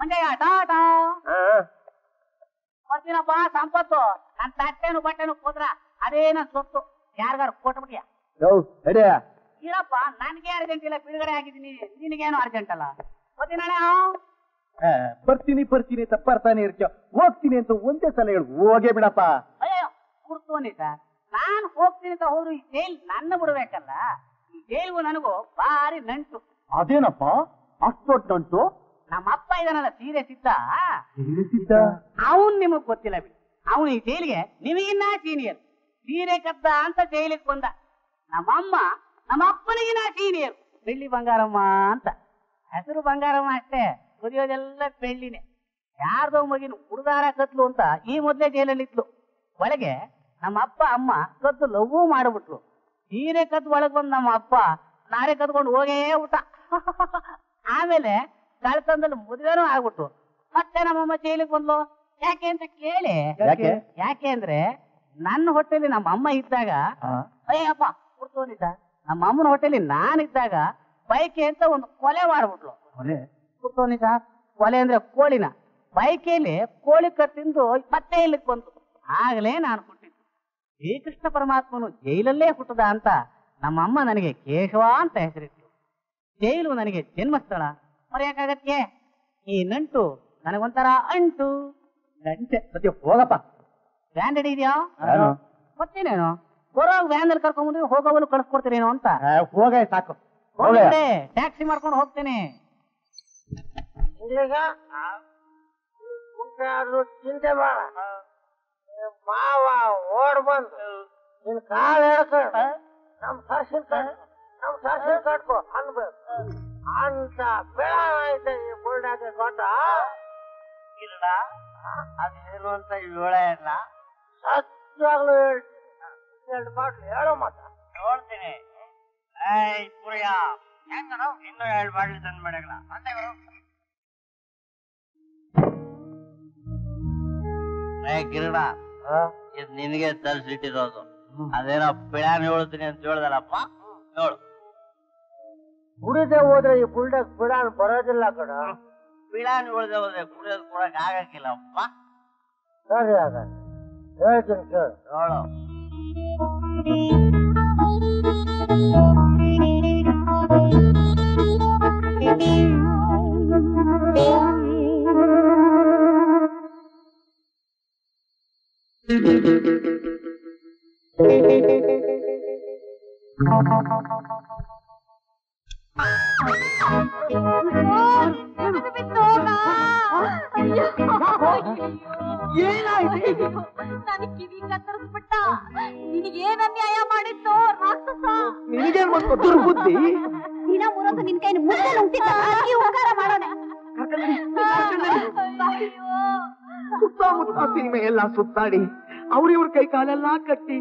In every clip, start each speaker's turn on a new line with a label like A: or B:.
A: ಮಂಜಯ್ಯ ಟಾಟಾ ಬರ್ತೀನಪ್ಪ. ಸಂಪತ್ತು ನನ್ ತಟ್ಟೆನು ಬಟ್ಟೆನು ಕೂದ್ರ ಅದೇನ ಸೊತ್ತು ಯಾರಿಗಾರು ಕೊಟ್ಬಿಟ್ಯಾ? ಇರಪ್ಪ, ನನ್ಗೆ ಅರ್ಜೆಂಟ್ ಇಲ್ಲ, ಬಿಡುಗಡೆ ಆಗಿದ್ದೀನಿ. ನಿನಗೇನು ಅರ್ಜೆಂಟ್ ಅಲ್ಲ.
B: ಬರ್ತೀನಿ ಅಂತ ಬರ್ತಾನೆ ಇರ್ತೀಯ. ಹೋಗ್ತೀನಿ ಅಂತ ಒಂದೇ ಸಲ ಹೇಳು. ಹೋಗೇ ಬಿಡಪ್ಪ.
A: ಅಯ್ಯೋ ಕುಡ್ತೋನಿ ಸರ್, ನಾನ್ ಹೋಗ್ತೀನಿ ಅಂತ ಹೋದ್ರು ಈ ಜೈಲ್ ನನ್ನ ಬಿಡ್ಬೇಕಲ್ಲ. ಈ ಜೈಲ್ಗೂ ನನಗೂ ಭಾರಿ ನಂಟು.
B: ಅದೇನಪ್ಪ ಅಷ್ಟು ದೊಡ್ಡ ನಂಟು?
A: ನಮ್ಮ ಅಪ್ಪ ಇದನ್ನಲ್ಲ ಸೀರೆ ಸಿದ್ದ. ಅವನ್ ನಿಮಗ್ ಗೊತ್ತಿಲ್ಲ ಬಿಡಿ. ಅವನು ಈ ಜೈಲಿಗೆ ನಿಮಗಿನ್ನ ಸೀನಿಯರ್. ಸೀರೆ ಕದ್ದ ಅಂತ ಜೈಲಿಗೆ ಬಂದ. ನಮ್ಮಮ್ಮ ನಮ್ಮ ಅಪ್ಪನಿಗಿನ ಸೀನಿಯರ್. ಬೆಳ್ಳಿ ಬಂಗಾರಮ್ಮ ಅಂತ ಹೆಸರು. ಬಂಗಾರಮ್ಮ ಅಷ್ಟೇ, ಕುದಿಯೋದೆಲ್ಲ ಬೆಳ್ಳಿನೇ. ಯಾರ್ದೋ ಮಗಿನ ಹುಡುಗಾರ ಕತ್ಲು ಅಂತ ಈ ಮೊದ್ಲೇ ಜೈಲಲ್ಲಿ ಇದ್ಲು. ಒಳಗೆ ನಮ್ಮ ಅಪ್ಪ ಅಮ್ಮ ಕದ್ದು ಲವ್ ಮಾಡ್ಬಿಟ್ರು. ಸೀರೆ ಕದ್ದು ಒಳಗ್ ಬಂದ್ ನಮ್ಮ ಅಪ್ಪ ನಾರೇ ಕದ್ಕೊಂಡು ಹೋಗೇ ಊಟ. ಆಮೇಲೆ ಕಳ್ತನದಲ್ಲಿ ಮದುವೆನೂ ಆಗ್ಬಿಟ್ರು. ಮತ್ತೆ ನಮ್ಮಮ್ಮ ಜೈಲಿಗೆ ಬಂದ್ಲು. ಯಾಕೆ ಅಂತ ಕೇಳಿ. ಯಾಕೆ ಅಂದ್ರೆ ನನ್ನ ಹೊಟ್ಟೆಲಿ ನಮ್ಮ ಅಮ್ಮ ಇದ್ದಾಗ, ಅಯ್ಯಪ್ಪ ಕುಡ್ತೋನಿದ್ದ, ನಮ್ಮ ಅಮ್ಮನ ಹೊಟ್ಟೆಲಿ ನಾನಿದ್ದಾಗ ಬೈಕೆ ಅಂತ ಒಂದು ಕೊಲೆ ಮಾಡ್ಬಿಟ್ಲು. ಕುಡ್ತೋನಿದ್ದ ಕೊಲೆ ಅಂದ್ರೆ ಕೋಳಿನ. ಬೈಕೆಯಲ್ಲಿ ಕೋಳಿ ಕತ್ತಿಂದು ಮತ್ತೆ ಇಲ್ಲಿಗೆ ಬಂತು. ಆಗ್ಲೇ ನಾನು ಹುಟ್ಟಿದ್ದು. ಶ್ರೀಕೃಷ್ಣ ಪರಮಾತ್ಮನು ಜೈಲಲ್ಲೇ ಹುಟ್ಟದ ಅಂತ ನಮ್ಮಮ್ಮ ನನಗೆ ಕೇಶವ ಅಂತ ಹೆಸರಿಟ್ಲು. ಜೈಲು ನನಗೆ ಜನ್ಮಸ್ಥಳ. ಮರೆಯಕ್ಕಾಗತ್ತೆ? ಈ ನಂಟು ನನಗೊಂಥರ ಅಂಟು.
B: ಮತ್ತೆ ಹೋಗಪ್ಪ.
A: ವ್ಯಾನ್ ರೆಡಿ ಇದೆಯಾ? ಮತ್ತೇನೇನು ಬರೋವಾಗ ವ್ಯಾನ್ ಅಲ್ಲಿ ಕರ್ಕೊಂಡ್ಬಂದ್ರೆ ಹೋಗೋವಲು ಕಳ್ಸ್ಕೊಡ್ತೀರೇನೋ ಅಂತ.
B: ಹೋಗ ಸಾಕು.
A: ಟ್ಯಾಕ್ಸಿ ಮಾಡ್ಕೊಂಡು ಹೋಗ್ತೇನೆ.
C: ಚಿಂತೆ ಮಾಡ ಮಾವ ಓಡ್ ಬಂದು ನಿನ್ ಕಾಲ ಹೇಳ್ಕೊಂಡ ನಮ್ ಸಸಿನ್ ಕಟ್ಕೋ ಅನ್ಬೇಕು ಅಂತ ಬೆಳ ಐತೆ ಈ ಬುಲ್ಡಾಗೆ ಗೊತ್ತ ಇಲ್ಲ. ಅದೇನು ಅಂತ ಹೇಳ ಇಲ್ಲ. ಸತ್ಯಾಗ್ಲೂ ಹೇಳ್ತೀನಿ. 2 ಬಾಟ್ಲು ಹೇಳೋ ಮತ್ತ ನೋಡ್ತೀನಿ. ಪುರಿಯ ಹೆಂಗ ಇನ್ನೂ 2 ಬಾಟ್ಲಿ ತಂದ್ ಮಾಡಲ್ಲ. ಕಿರಣ, ಇದು ನಿನಗೆ ತರಿಸಿಟ್ಟಿರೋದು. ಅದೇನೋ ಪಿಳಾನ್ ಹೇಳ್ತೀನಿ ಅಂತ ಹೇಳ್ದಲ್ಲಪ್ಪ, ಹೇಳು. ಕುಡಿದೇ ಹೋದ್ರೆ ಈ ಬುಲ್ಡಾಗ್ ಪಿಳಾನ್ ಬರೋದಿಲ್ಲ ಕಣ. ಪಿಳಾನ್ ಉಳಿದೇ ಹೋದ್ರೆ ಕುಡಿಯೋದು ಕೊಡಕ್ ಆಗಕ್ಕಿಲ್ಲಪ್ಪ. ಸರಿ ಆಗ ಹೇಳ್ತೀನಿ ಕೇಳು. ಹೇಳು.
D: ನನಗೆ ಕಿವಿ ಕತ್ತರಿಸ್ಬಿಟ್ಟ. ನಿನಗೇನ್ ಅನ್ಯಾಯ ಮಾಡಿತ್ತು ರಾಕ್ಷಸ?
B: ನಿನಗೇನ್ ಮಾಡ್ಕೋ ದುರ್ಬುದ್ಧಿ.
D: ದಿನ 3 ನಿನ್ ಕೈನ ಮುದ್ದೆ ಉಂಟಿದ್ದ ಉಪಕಾರ ಮಾಡೋಣ.
B: ಸುತ್ತಮುತ್ತ ಸೀಮೆ ಎಲ್ಲ ಸುತ್ತಾಡಿ ಅವ್ರಿವ್ರ ಕೈ ಕಾಲೆಲ್ಲಾ ಕಟ್ಟಿ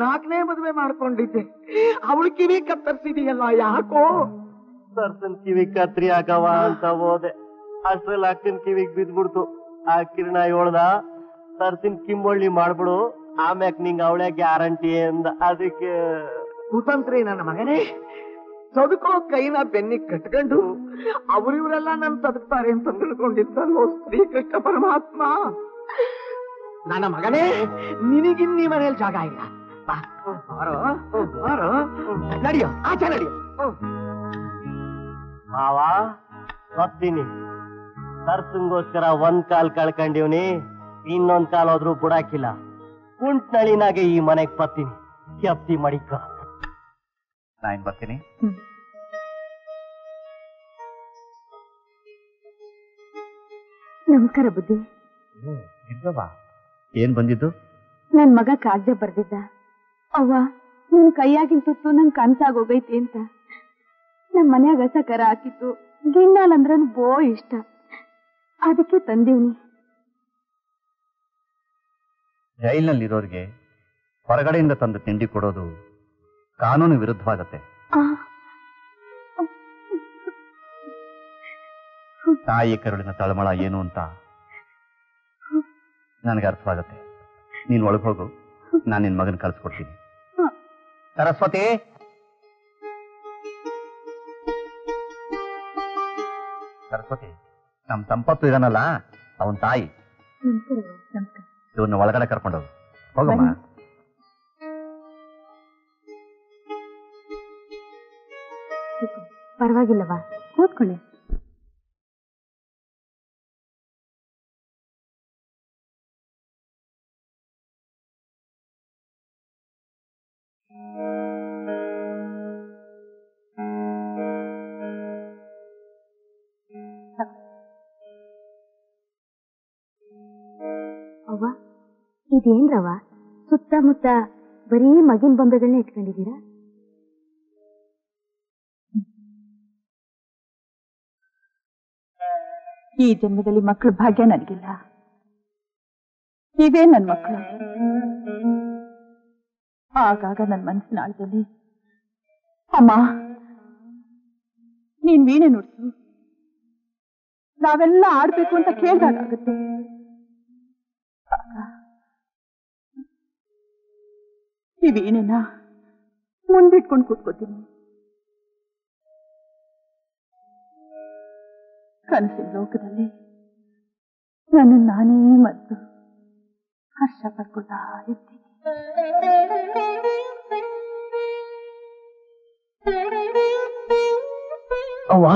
B: 4ನೇ ಮದುವೆ ಮಾಡ್ಕೊಂಡಿದ್ದೆ. ಅವಳು ಕಿವಿ ಕತ್ತರಿಸಿದೆಯಲ್ಲ ಯಾಕೋ?
C: ಸರ್ಸನ್ ಕಿವಿ ಕತ್ರಿ ಆಗವ ಅಂತ ಹೋದೆ. ಅಷ್ಟ್ರಲ್ಲಿ ಅಕ್ಕನ್ ಕಿವಿಗ್ ಬಿದ್ಬಿಡ್ತು. ಆ ಕಿರಣ ಹೇಳ್ದ, ಸರ್ಸಿನ್ ಕಿಂಬೊಳ್ಳಿ ಮಾಡ್ಬಿಡು, ಆಮ್ಯಾಕ್ ನಿಂಗ ಅವಳೆ ಗ್ಯಾರಂಟಿ ಅಂದ. ಅದಕ್ಕೆ
B: ಕುತಂತ್ರಿ ನನ್ನ ಮಗನೇ. ಸದುಕೋ ಕೈನ ಬೆನ್ನಿಗೆ ಕಟ್ಕೊಂಡು ಅವರಿವರೆಲ್ಲ ನನ್ ತದಕ್ತಾರೆ ಅಂತ ತಿಳ್ಕೊಂಡಿದ್ದಲ್ಲೋ ಶ್ರೀಕೃಷ್ಣ ಪರಮಾತ್ಮ. ನನ್ನ ಮಗನೇ, ನಿನಗಿನ್ನೀ ಮನೇಲಿ ಜಾಗ ಇಲ್ಲ. ನಡಿಯೋ, ಆಚೆ ನಡಿಯೋ.
C: ಮಾವ ಬರ್ತೀನಿ. ಸರ್ಸಂಗೋಸ್ಕರ 1 ಕಾಲ್ ಕಳ್ಕೊಂಡಿವ್ನಿ, ಇನ್ನೊಂದ್ ಕಾಲ್ ಹೋದ್ರು ಬಿಡಾಕಿಲ್ಲ. ಕುಂಟ್ನಳಿನಾಗೆ ಈ ಮನೆಗ್ ಬರ್ತೀನಿ. ಜಪ್ತಿ ಮಡಿಕ.
E: ನಾನು ಬರ್ತೀನಿ.
D: ನಮಸ್ಕಾರ ಬುದ್ಧಿ.
E: ಏನ್ ಬಂದಿದ್ದು?
D: ನನ್ ಮಗ ಕಾಗ್ದ ಬರ್ದಿದ್ದ. ಅವ್ವ, ನಿನ್ ಕೈಯಾಗಿನ ತುತ್ತು ನಂಗ್ ಕನ್ಸಾಗೋಗೈತಿ ಅಂತ. ನಮ್ ಮನ್ಯಾಗ ಹಸಕರ ಹಾಕಿತ್ತು. ಗಿಣ್ಣಾಲ್ ಅಂದ್ರ ಬೋ ಇಷ್ಟ, ಅದಕ್ಕೆ ತಂದೀವ್ನಿ.
E: ಜೈಲಿನಲ್ಲಿರೋರಿಗೆ ಹೊರಗಡೆಯಿಂದ ತಂದು ತಿಂಡಿ ಕೊಡೋದು ಕಾನೂನು ವಿರುದ್ಧವಾಗತ್ತೆ. ತಾಯಿ ಕರುಳಿನ ತಳಮಳ ಏನು ಅಂತ ನನಗೆ ಅರ್ಥವಾಗತ್ತೆ. ನೀನ್ ಒಳಗೆ ಹೋಗು, ನಾನು ನಿನ್ ಮಗನ ಕಳ್ಸಿಕೊಡ್ತೀನಿ. ಸರಸ್ವತಿ, ಸರಸ್ವತಿ, ನಮ್ ಸಂಪತ್ತು ಇದನ್ನಲ್ಲ ಅವನ್ ತಾಯಿ. ಇವ್ರನ್ನ ಒಳಗಡೆ ಕರ್ಕೊಂಡೋಗು. ಹೋಗಮ್ಮ.
D: ಪರವಾಗಿಲ್ಲವಾ, ಕೂತ್ಕೊಳ್ಳಿ. ಅವ್ವ, ಇದೇನ್ರವ ಸುತ್ತಮುತ್ತ ಬರೀ ಮಗಿನ ಬೊಂಬೆಗಳನ್ನ ಇಟ್ಕೊಂಡಿದ್ದೀರಾ?
F: ಈ ಜನ್ಮದಲ್ಲಿ ಮಕ್ಕಳ ಭಾಗ್ಯ ನನಗಿಲ್ಲ. ಇವೇ ನನ್ ಮಕ್ಕಳು. ಆಗಾಗ ನನ್ನ ಮನಸ್ಸಿನ ಆಳದಲ್ಲಿ ಅಮ್ಮ ನೀನ್ ವೀಣೆ ನುಡ್ಸು, ನಾವೆಲ್ಲ ಆಡ್ಬೇಕು ಅಂತ ಕೇಳ್ದಾಗುತ್ತೆ. ಈ ವೀಣೆನ ಮುಂದಿಟ್ಕೊಂಡು ಕೂತ್ಕೋತೀನಿ. ಕನಸಿನ ಲೋಕದಲ್ಲಿ ನನ್ನ ನಾನೇ ಮತ್ತು ಹರ್ಷ ಪಡ್ಕೊಳ್ತಾ ಇರ್ತೀನಿ.
B: ಅವ್ವ,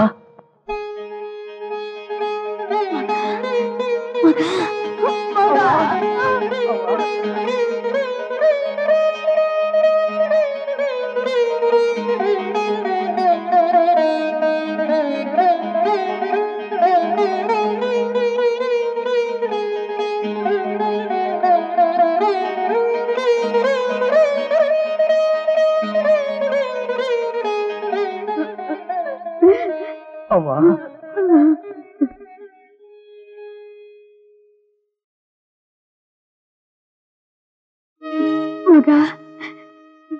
B: ಅವ್ವ,
D: ಮಗ,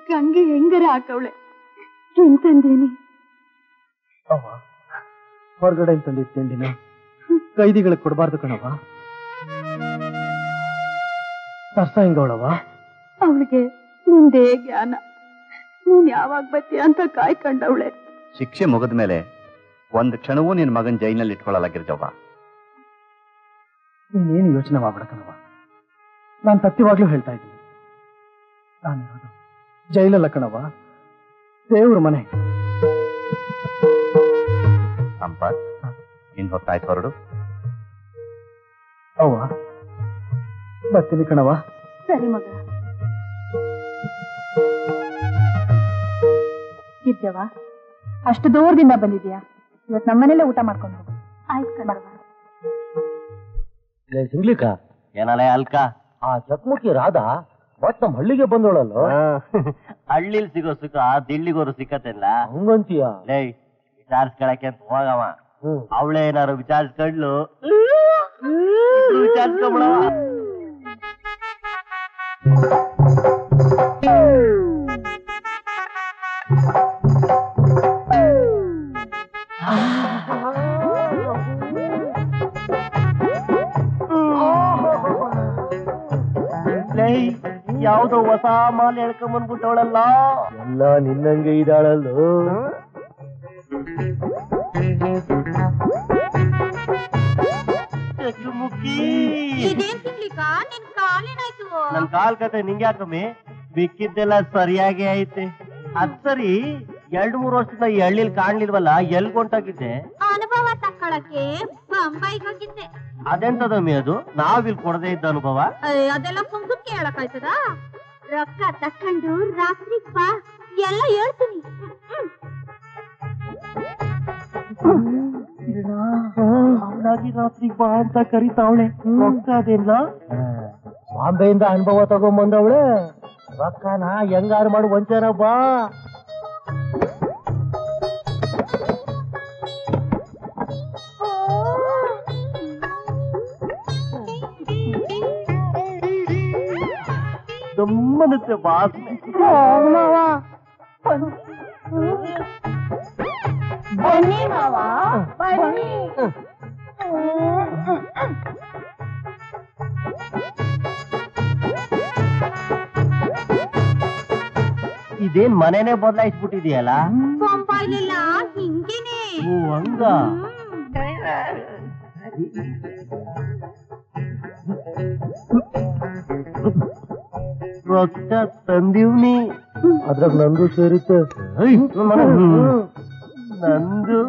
D: ಗಂಗೆ ಹೆಂಗರ ಹಾಕವಳೆ ಎಂತಂದೇನಿ?
B: ಅವ್ವ, ಹೊರಗಡೆ ತಂದಿದ್ದ ತಿಂಡಿನ ಕೈದಿಗಳಿಗೆ ಕೊಡಬಾರ್ದು ಕಣವ್ವ. ತರ್ಸ ಹಿಂಗವಳವ್ವ.
F: ಅವಳಿಗೆ ನಿಂದೇ ಜ್ಞಾನ. ನೀನ್ ಯಾವಾಗ ಬತ್ತೀಯ ಅಂತ ಕಾಯ್ಕೊಂಡವಳೆ.
E: ಶಿಕ್ಷೆ ಮುಗಿದ ಮೇಲೆ ಒಂದ್ ಕ್ಷಣವೂ ನಿನ್ ಮಗನ್ ಜೈನಲ್ಲಿ ಇಟ್ಕೊಳ್ಳಲ್ಲ ಗಿರಿಜವ್ವ.
B: ನೀನೇನು ಯೋಚನೆ ಮಾಡ್ಬೇಡ ಕಣವ್ವ. ನಾನು ಸತ್ಯವಾಗ್ಲೂ ಹೇಳ್ತಾ ಇದ್ದೀನಿ. ನಾನಿರೋದು ಜೈಲಲ್ಲ ಕಣವ್ವ, ದೇವ್ರ ಮನೆ.
E: ಸಂಪತ್, ಇನ್ ಹೊತ್ತಾಯ್ತು, ಹೊರಡು.
B: ಅವ್ವ, ಬರ್ತೀನಿ ಕಣವ್ವ.
F: ಸರಿ ಮಗ. ಇದ್ದವ ಅಷ್ಟು ದೂರದಿಂದ ಬಂದಿದ್ಯಾ? ಇವತ್ತು ನಮ್ಮನೇಲೆ ಊಟ ಮಾಡ್ಕೊಂಡು ಹೋಗು. ಆಯ್ತು ಕಣವ.
B: ಸಿಗ್ಲಿಕ್ಕ
C: ಏನಲ್ಲ ಅಲ್ಕ
B: ಆ ಚಕ್ಮುಖಿ ರಾಧ ಮತ್ ನಮ್ ಹಳ್ಳಿಗೆ ಬಂದೋಳಲ್ಲ.
C: ಹಳ್ಳಿಲ್ ಸಿಗೋ ಸುಖ ದಿಳ್ಳಿಗೋರು ಸಿಕ್ಕತ್ತಿಲ್ಲ.
B: ಹಂಗಂತೀಯ?
C: ಲೇ, ವಿಚಾರಿಸ್ಕೊಳಕ್ಕೆ ಅಂತ ಹೋಗವ. ಅವಳೇ ಏನಾರು ವಿಚಾರಿಸ್ಕೊಂಡ್ಲು ವಿಚಾರಿಸ್ಕೊಂಬಿಡವ. ಯಾವ್ದೋ ಹೊಸ ಮಾಲೆ ಹೇಳ್ಕೊಂಡ್ ಬಂದ್ಬಿಟ್ಟವಳಲ್ಲ.
B: ಎಲ್ಲ ನಿನ್ನಂಗೆ ಇದ್ದಾಳಲ್ಲೋ.
C: ನನ್ ಕಾಲ್ ಕತೆ ನಿಂಗೆ ಯಾಕಮ್ಮಿ? ಬಿಕ್ಕಿದ್ದೆಲ್ಲ ಸರಿಯಾಗಿ ಐತೆ. ಅದ್ ಸರಿ, 2-3 ವರ್ಷದಿಂದ ಈ ಹಳ್ಳಿಲ್ ಕಾಣ್ಲಿಲ್ವಲ್ಲ, ಎಲ್ಗೊಂಟಾಗಿದ್ದೆ?
G: ಅನುಭವ ತಕ್ಕೊಳಕ್ಕೆ ಬೊಂಬೈಗೆ ಹೋಗಿದ್ದೆ.
C: ಅದೆಂತದಮ್ಮಿ ಅದು? ನಾವಿಲ್ ಕೊಡದೇ ಇದ್ದ ಅನುಭವ?
G: ಅದೆಲ್ಲ ಕುಂಕು ಕೇಳಕ್ಕಾಯ್ತದ? ರೊಕ್ಕ ತಕ್ಕೊಂಡು ರಾತ್ರಿ ಬಾ, ಎಲ್ಲ ಹೇಳ್ತೀನಿ.
C: ಅವನಾಗಿ ರಾತ್ರಿ ಬಾ ಅಂತ ಕರಿತಾವಳೆ. ರೊಕ್ಕ ಅದೇನ?
B: ಬಾಂಬೆಯಿಂದ ಅನುಭವ ತಗೊಂಬಂದವಳೆ. ರೊಕ್ಕನ ಹೆಂಗಾರು ಮಾಡು ವಂಚನ ಬಾ.
C: ಗಮ್ಮನತ್ತೆ ವಾಸನೆ.
F: ಬನ್ನಿ ಮಾವ, ಬನ್ನಿ.
C: ಇದೇನ್ ಮನೆನೇ ಬದಲಾಯಿಸ್ಬಿಟ್ಟಿದೆಯಲ್ಲ?
G: ಬೊಂಬೈಲೆಲ್ಲ ಹಿಂಗೇನೆ.
C: ಓ ಹಂಗ. ರೊಕ್ಕ ತಂದೀವ್ನಿ,
B: ಅದ್ರಾಗ ನಂದು ಸೇರಿತ್ತೆ.
C: ನಂದು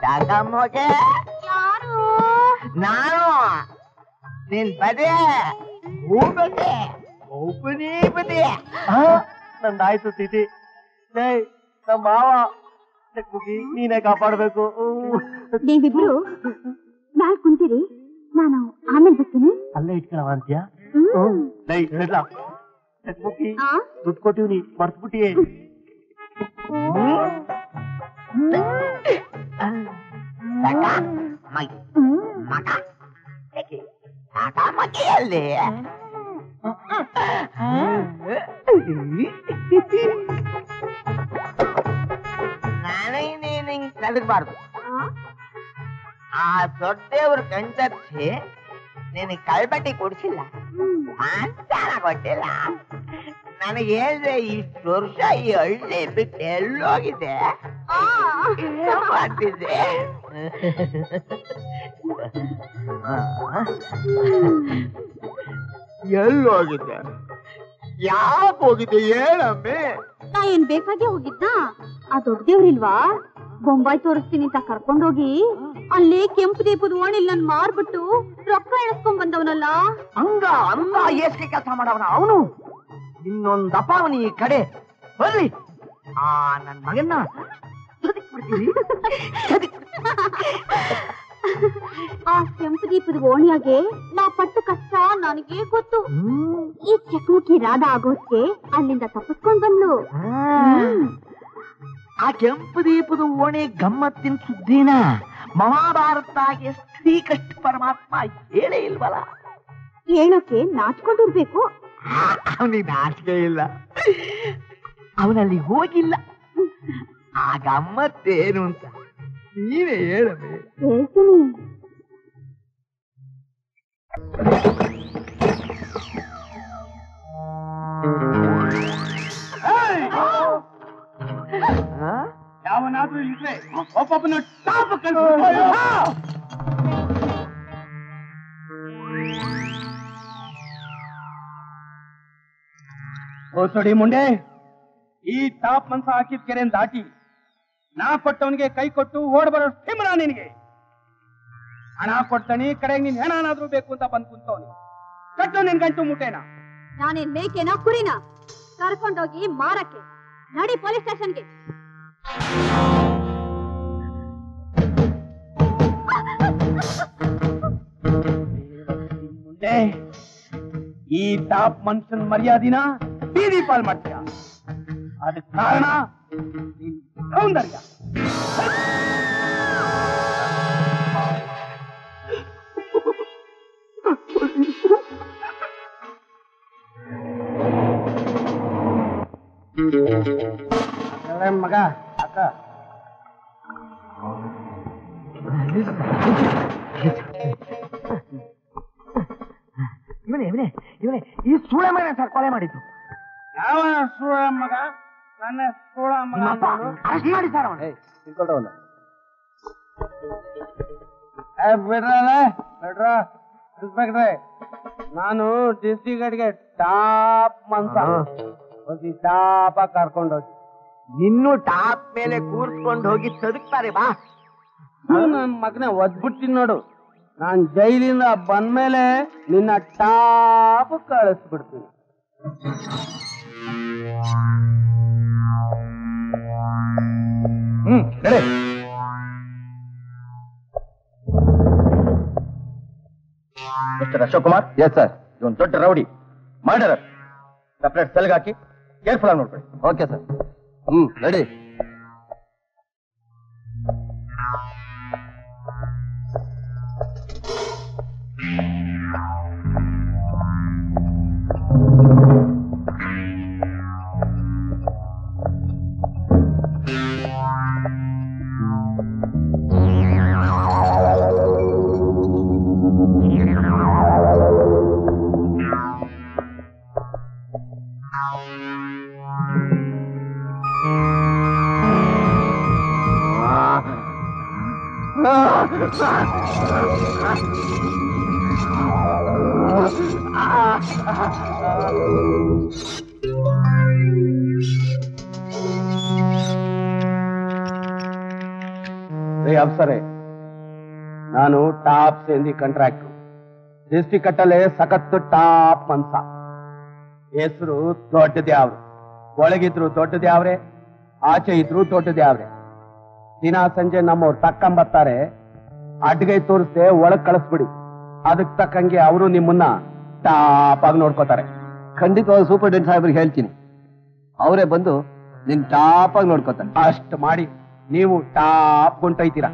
C: ಯಾಕಮ್ಮಗೆ ನಾನು ನಿನ್ ಬದೇ ಹೂಬದೆ ಒಬ್ಬನೇ ಬದೇ
B: ನಂದಾಯ್ತು ತಿಥಿ. ನಮ್ಮ ಮಾವ ನೀನೇ ಕಾಪಾಡ್ಬೇಕು.
G: ನೀವಿಬ್ರು ನಾಳೆ ಕುಂತೀರಿ, ನಾನು ಆಮೇಲೆ ಬರ್ತೀನಿ.
B: ಅಲ್ಲೇ ಇಟ್ಕೊಳವ ಅಂತ್ಯ? ದುಡ್ಡು ಕೊಟ್ಟಿವ್ನಿ, ಮರ್ತ್ಬಿಟ್ಟಿಯೇ.
C: ಮಗೆಯಲ್ಲಿ ನಾನೇ ನೀನ್ ಕದಗಬಾರ್ದು. ಆ ದೊಡ್ಡವ್ರ ಕಣ್ತರ್ಸಿ ನಿನಗೆ ಕಳ್ಬಟ್ಟಿ ಕೊಡ್ಸಿಲ್ಲ, ಅಂತಾನ ಕೊಟ್ಟಿಲ್ಲ. ನನಗೆ ಹೇಳಿದ್ರೆ ಇಷ್ಟು ವರ್ಷ ಈ ಹಳ್ಳಿ ಬಿಟ್ಟು ಎಲ್ಲೋಗಿದೆ, ಏನ್ ಮಾಡ್ತಿದ್ದೆ? ಎಲ್ಲೋಗಿದ್ದೆ, ಯಾಕೆ ಹೋಗಿದ್ದೆ ಹೇಳಮ್ಮೆ?
G: ನಾ ಏನ್ ಬೇಕಾಗೆ ಹೋಗಿದ್ದ? ಆ ದೊಡ್ಡದೇವ್ರಿಲ್ವಾ, ಬೊಂಬಾಯಿ ತೋರಿಸ್ತೀನಿ ಅಂತ ಕರ್ಕೊಂಡೋಗಿ ಅಲ್ಲಿ ಕೆಂಪು ದೀಪದ ಓಣಿಲ್ ನನ್ ಮಾರ್ಬಿಟ್ಟು ರೊಕ್ಕ ಎಣಸ್ಕೊಂಡ್ ಬಂದವನಲ್ಲ.
C: ಹಂಗ ಅಂದ ಏಸ್ಗೆ ಕೆಲಸ ಮಾಡವನ ಅವನು. ಇನ್ನೊಂದಪ್ಪ ಅವನು ಈ ಕಡೆ ಬರ್ಲಿ, ಆ ನನ್ ಮಗನ್ನ
G: ಆ ಕೆಂಪು ದೀಪದ ಓಣಿಯಾಗೆ ನಾ ಪಟ್ಟ ಕಷ್ಟ ನನಗೆ ಗೊತ್ತು. ಈ ಚಕಮಕಿ ರಾಧ ಆಗೋಕ್ಕೆ ಅಲ್ಲಿಂದ ತಪ್ಪಿಸ್ಕೊಂಡ್ ಬಂದ್ಲು.
C: ಆ ಕೆಂಪು ದೀಪದ ಓಣೆ ಗಮ್ಮತ್ತಿನ ಸುದ್ದಿನ ಮಹಾಭಾರತಾಗೆ ಶ್ರೀಕೃಷ್ಣ ಪರಮಾತ್ಮ ಹೇಳೇ ಇಲ್ವಲ್ಲ.
G: ಹೇಳೋಕೆ ನಾಚ್ಕೊಂಡಿರ್ಬೇಕು.
C: ಅವನಿಗೆ ನಾಚಿಕೆ ಇಲ್ಲ, ಅವನಲ್ಲಿ ಹೋಗಿಲ್ಲ. ಆ ಗಮ್ಮತ್ತೇನು ಅಂತ ನೀವೇ ಹೇಳಬೇಕು.
G: ಹೇಳ್ತೀನಿ.
A: ಯಾವನಾದ್ರೂ ಇದ್ರೆ ಒಬ್ಬೊಬ್ಬನ ಟಾಪ್ ಓಸಡಿ ಮುಂಡೆ, ಈ ಟಾಪ್ ಮನ್ಸ ಹಾಕಿದ ಕೆರೆಯನ್ನು ದಾಟಿ ನಾ ಕೊಟ್ಟವನಿಗೆ ಕೈ ಕೊಟ್ಟು ಓಡ್ ಬರೋ ತಿಮ್ಮನ ನಿನಗೆ. ಹಣ ಕೊಡ್ತಾನೆ, ಕಡೆಗೆ ನೀನ್ ಹೆಣನಾದ್ರೂ ಬೇಕು ಅಂತ ಬಂದ್ ಕುಂತವನಿ. ಕಟ್ಟು ನಿನ್ ಗಂಟು ಮುಟ್ಟೆನ.
G: ನಾನೇನ್ ಮೇಕೆನಾ ಕುರಿನ ಕರ್ಕೊಂಡೋಗಿ ಮಾರಕ್ಕೆ? ನಡಿ ಪೊಲೀಸ್ ಸ್ಟೇಷನ್ಗೆ.
A: ಮುಂದೆ ಈ ಟಾಪ್ ಮನುಷ್ಯನ ಮರ್ಯಾದಿನ ಬೀದಿ ಪಾಲ್ ಮಾಡ್ತೀಯ. ಅದಕ್ಕೆ ಕಾರಣ ನಿನ್ ಸೌಂದರ್ಯ. ಮಗ ಅಕ್ಕ
C: ಇವನೇ ಈ ಸೂಳೆ ಮಗ ಸರ್ ಕೊಲೆ ಮಾಡಿದ್ದು.
A: ಯಾವ ಸೂಳ ಮಗ? ನನ್ನ ಸೂಳ ಮಗ
C: ಅರೆಸ್ಟ್ ಮಾಡಿ ಸರ್ ಅವನು.
A: ಬಿಡ್ರೆ, ನಾನು ಡಿಸ್ಟ್ರಿಕ್ಟ್ಗೆ ಟಾಪ್ ಮನ್ಸ ಟಾಪ ಕರ್ಕೊಂಡೋಗಿ
C: ನಿನ್ನೂ ಟಾಪ್ ಮೇಲೆ ಕೂರ್ಸ್ಕೊಂಡು ಹೋಗಿ ತದಕ್ತಾರೆ ಬಾ.
A: ನನ್ನ ಮಗನ ಒದ್ಬಿಡ್ತೀನಿ ನೋಡು. ನಾನ್ ಜೈಲಿಂದ ಬಂದ್ಮೇಲೆ ನಿನ್ನ ಟಾಪ್ ಕಳಿಸ್ಬಿಡ್ತೀನಿ.
E: Mister Ashok Kumar. Yes sir. ಇವನ್ ದೊಡ್ಡ ರೌಡಿ, ಮರ್ಡರರ್. ಸಪ್ರೇಟ್ ಸೆಲ್ಗೆ ಹಾಕಿ ಕೇರ್ಫುಲ್ ಆಗಿ ನೋಡ್ಕೊಳ್ಳಿ. Okay sir. ರೆಡಿ.
H: ಅಪ್ಸರೆ, ನಾನು ಟಾಪ್ ಸೇಂದಿ ಕಾಂಟ್ರಾಕ್ಟ್ರು. ಡಿಸ್ಟ್ರಿಕ್ಟ್ ಕಟ್ಟಲೆ ಸಖತ್ತು ಟಾಪ್ ಮನ್ಸ. ಹೆಸರು ದೊಡ್ಡದ್ಯಾವ್ರು. ಒಳಗಿದ್ರು ದೊಡ್ಡದ್ಯಾವ್ರೆ, ಆಚೆ ಇದ್ರು ದೊಡ್ಡದ್ಯಾವ್ರೆ. ದಿನ ಸಂಜೆ ನಮ್ಮವ್ರು ತಕ್ಕಂಬರ್ತಾರೆ. ಅಡ್ಗೈ ತೋರಿಸ್ದೆ ಒಳಗ್ ಕಳಿಸ್ಬಿಡಿ. ಅದಕ್ ತಕ್ಕಂಗೆ ಅವರು ನಿಮ್ಮನ್ನ ಟಾಪ್ ಆಗಿ ನೋಡ್ಕೋತಾರೆ.
E: ಖಂಡಿತವಾಗಿ ಸೂಪರ್ಡೆಂಟ್ ಸಾಹೇಬ್ರಿಗೆ ಹೇಳ್ತೀನಿ, ಅವರೇ ಬಂದು ನಿನ್ ಟಾಪ್ ಆಗಿ ನೋಡ್ಕೋತಾರೆ.
H: ಅಷ್ಟು ಮಾಡಿ ನೀವು ಟಾಪ್ ಕೊಂಟೊಯ್ತೀರಾ.